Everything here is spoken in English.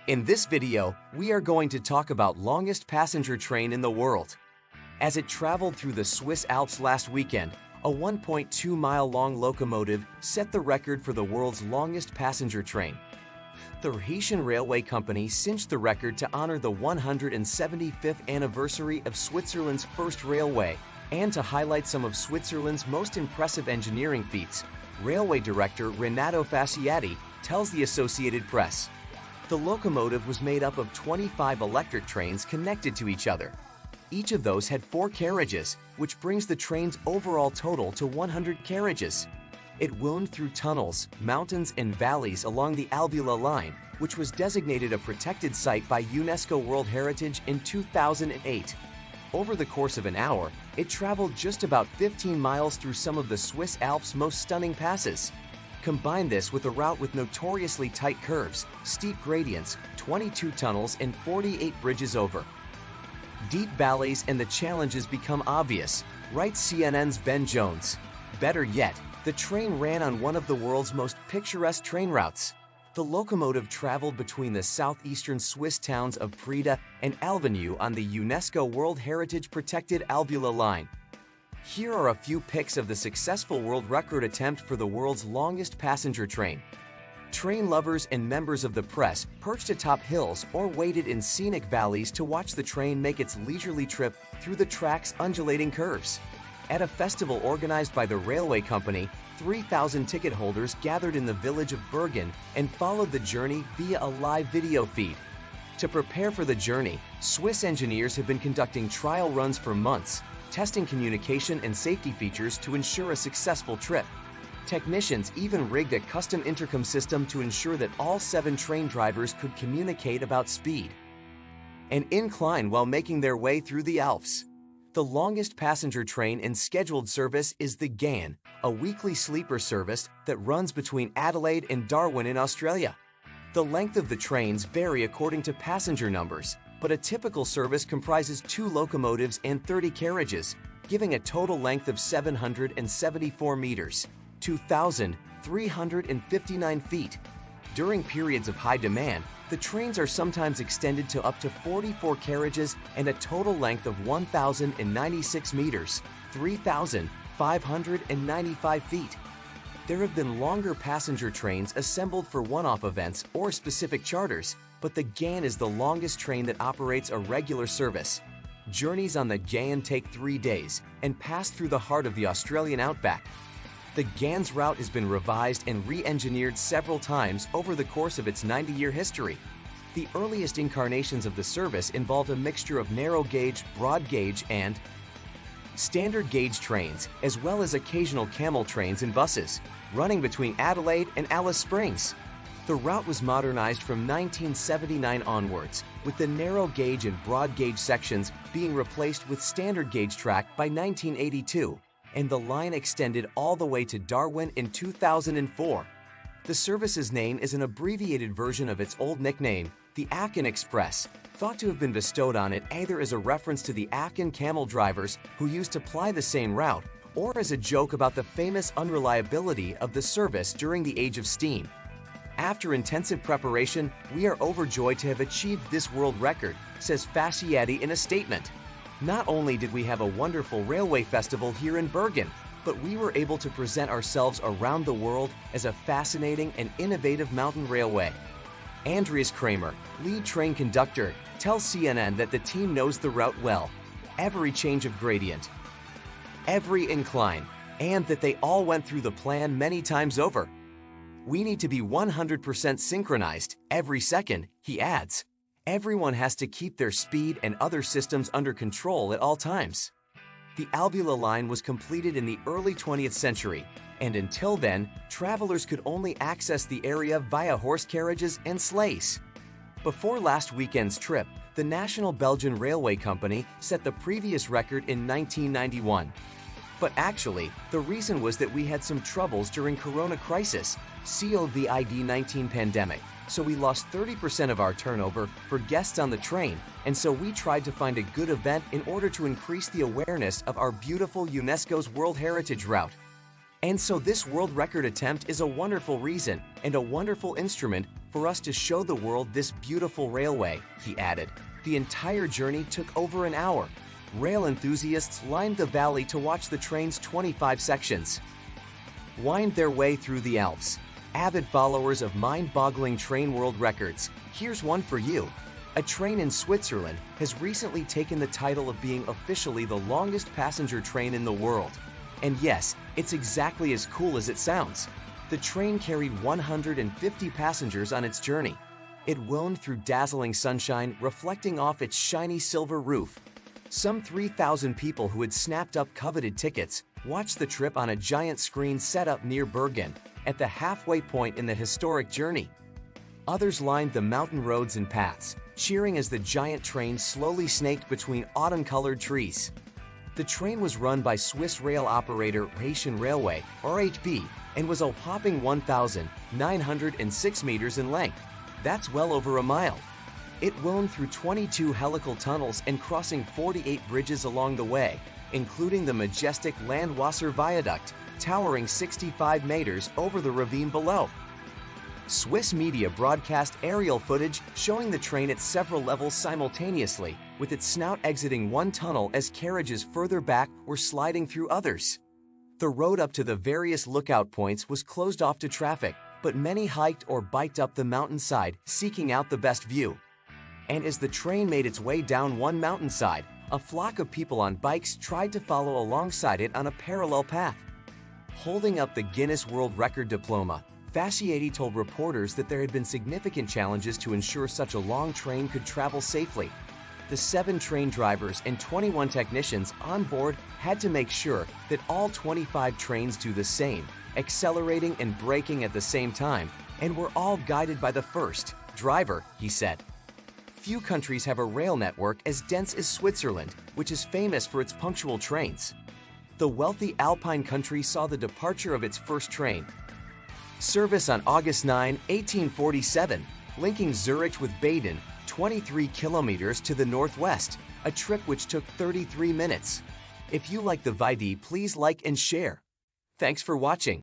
In this video, we are going to talk about longest passenger train in the world. As it traveled through the Swiss Alps last weekend, a 1.2-mile-long locomotive set the record for the world's longest passenger train. The Rhaetian Railway Company cinched the record to honor the 175th anniversary of Switzerland's first railway and to highlight some of Switzerland's most impressive engineering feats. Railway director Renato Fasciati tells the Associated Press. The locomotive was made up of 25 electric trains connected to each other. Each of those had 4 carriages, which brings the train's overall total to 100 carriages. It wound through tunnels, mountains, and valleys along the Albula Line, which was designated a protected site by UNESCO World Heritage in 2008. Over the course of an hour, it traveled just about 15 miles through some of the Swiss Alps' most stunning passes. Combine this with a route with notoriously tight curves, steep gradients, 22 tunnels, and 48 bridges over. Deep valleys and the challenges become obvious, writes CNN's Ben Jones. Better yet, the train ran on one of the world's most picturesque train routes. The locomotive traveled between the southeastern Swiss towns of Prida and Alvenue on the UNESCO World Heritage Protected Albula Line. Here are a few pics of the successful world record attempt for the world's longest passenger train. Train lovers and members of the press perched atop hills or waited in scenic valleys to watch the train make its leisurely trip through the track's undulating curves. At a festival organized by the railway company, 3,000 ticket holders gathered in the village of Bergen and followed the journey via a live video feed. To prepare for the journey, Swiss engineers have been conducting trial runs for months, testing communication and safety features to ensure a successful trip. Technicians even rigged a custom intercom system to ensure that all 7 train drivers could communicate about speed. An incline while making their way through the Alps. The longest passenger train in scheduled service is the GAN, a weekly sleeper service that runs between Adelaide and Darwin in Australia. The length of the trains vary according to passenger numbers, but a typical service comprises 2 locomotives and 30 carriages, giving a total length of 774 meters, 2,359 feet. During periods of high demand, the trains are sometimes extended to up to 44 carriages and a total length of 1,096 meters, 3,595 feet. There have been longer passenger trains assembled for one-off events or specific charters, but the GAN is the longest train that operates a regular service. Journeys on the GAN take 3 days and pass through the heart of the Australian outback. The GAN's route has been revised and re-engineered several times over the course of its 90-year history. The earliest incarnations of the service involved a mixture of narrow gauge, broad gauge, and standard gauge trains, as well as occasional camel trains and buses, running between Adelaide and Alice Springs. The route was modernized from 1979 onwards, with the narrow gauge and broad gauge sections being replaced with standard gauge track by 1982, and the line extended all the way to Darwin in 2004. The service's name is an abbreviated version of its old nickname, the Aachen Express, thought to have been bestowed on it either as a reference to the Aachen camel drivers who used to ply the same route, or as a joke about the famous unreliability of the service during the Age of Steam. After intensive preparation, we are overjoyed to have achieved this world record, says Fasciati in a statement. Not only did we have a wonderful railway festival here in Bergen, but we were able to present ourselves around the world as a fascinating and innovative mountain railway. Andreas Kramer, lead train conductor, tells CNN that the team knows the route well, every change of gradient, every incline, and that they all went through the plan many times over. We need to be 100% synchronized every second, he adds. Everyone has to keep their speed and other systems under control at all times. The Albula Line was completed in the early 20th century, and until then, travelers could only access the area via horse carriages and sleighs. Before last weekend's trip, the National Belgian Railway Company set the previous record in 1991. But actually, the reason was that we had some troubles during Corona crisis, COVID-19 pandemic, so we lost 30% of our turnover for guests on the train, and so we tried to find a good event in order to increase the awareness of our beautiful UNESCO's World Heritage route. And so this world record attempt is a wonderful reason and a wonderful instrument for us to show the world this beautiful railway, he added. The entire journey took over an hour. Rail enthusiasts lined the valley to watch the train's 25 sections wind their way through the Alps. Avid followers of mind-boggling train world records, here's one for you. A train in Switzerland has recently taken the title of being officially the longest passenger train in the world. And yes, it's exactly as cool as it sounds. The train carried 150 passengers on its journey. It wound through dazzling sunshine, reflecting off its shiny silver roof. Some 3,000 people who had snapped up coveted tickets watched the trip on a giant screen set up near Bergen, at the halfway point in the historic journey. Others lined the mountain roads and paths, cheering as the giant train slowly snaked between autumn-colored trees. The train was run by Swiss rail operator Rhaetian Railway, RHB, and was a whopping 1,906 meters in length. That's well over a mile. It wound through 22 helical tunnels and crossing 48 bridges along the way, including the majestic Landwasser Viaduct, towering 65 meters over the ravine below. Swiss media broadcast aerial footage showing the train at several levels simultaneously, with its snout exiting one tunnel as carriages further back were sliding through others. The road up to the various lookout points was closed off to traffic, but many hiked or biked up the mountainside, seeking out the best view. And as the train made its way down one mountainside, a flock of people on bikes tried to follow alongside it on a parallel path. Holding up the Guinness World Record diploma, Fasciati told reporters that there had been significant challenges to ensure such a long train could travel safely. The 7 train drivers and 21 technicians on board had to make sure that all 25 trains do the same, accelerating and braking at the same time, and were all guided by the first driver, he said. Few countries have a rail network as dense as Switzerland, which is famous for its punctual trains. The wealthy Alpine country saw the departure of its first train service on August 9, 1847, linking Zurich with Baden, 23 kilometers to the northwest, a trip which took 33 minutes. If you like the video, please like and share. Thanks for watching.